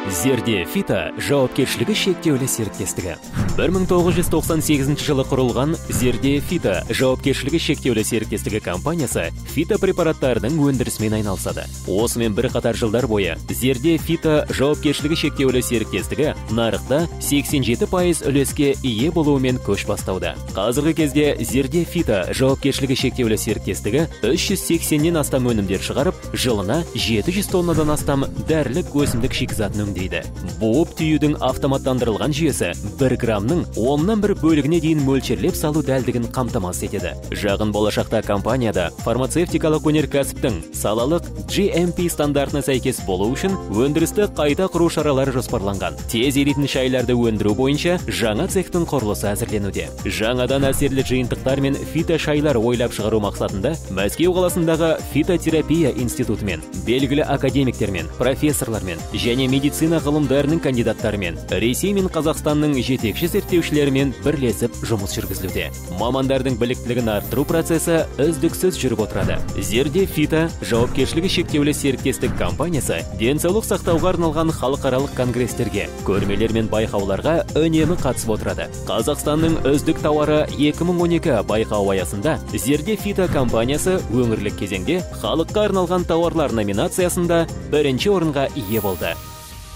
Зерде Фита жауапкершілігі шектеулі серіктестігі. 1998 жылы құрылған Зерде Фита жауапкершілігі шектеулі серіктестігі компаниясы фита препараттардың өндірісімен айналысады. Осымен бір қатар жылдар бойы Зерде Фита жауапкершілігі шектеулі серіктестігі нарықта 87% үлеске ие болуымен көш бастауда. Қазіргі кезде Зерде Фита жауапкершілігі шектеулі серіктестігі 380-нен астам өнімдер шығарып, жылына 700 тоннадан астам дәрілік өсімдік шикізатын өңдейді. Буып түйудің автоматтандырылған жүйесі 1 граммның 10-нан 1 бөлігіне дейін мөлшерлеп салу дәлдігін қамтамасыз етеді. Жақын болашақта компанияда фармацевтикалық өнеркәсіптің салалық GMP стандартына сәйкес болу үшін өндірісті қайта құру шаралары жоспарланған. Тез еритін шайларды өндіру бойынша жаңа цехтың құрылысы әзірленуде. Жаңадан әсерлі жиынтықтар мен фита шайлар ойлап шығару мақсатында Мәскеу қаласындағы фитотерапия институтымен, белгілі академиктермен, профессорлармен және медицина ғылымдарының кандидаттарымен, Ресей мен Қазақстанның жетекші зерттеушілерімен бірлесіп жұмыс жүргізілуде. Мамандардың біліктілігін арттыру процесі үздіксіз жүріп отырады. Зерде Фита жауапкершілігі шектеулі серіктестік компаниясы денсаулық сақтауға арналған халықаралық конгресстерге, көрмелер мен байқауларға үнемі қатысып отырады. Қазақстанның үздік тауары 2012 байқауы аясында Зерде Фита компаниясы өңірлік кезеңде халыққа арналған тауарлар номинациясында бірінші орынға ие болды.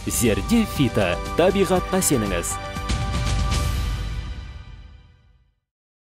Зерде Фита, табиғатқа сеніңіз.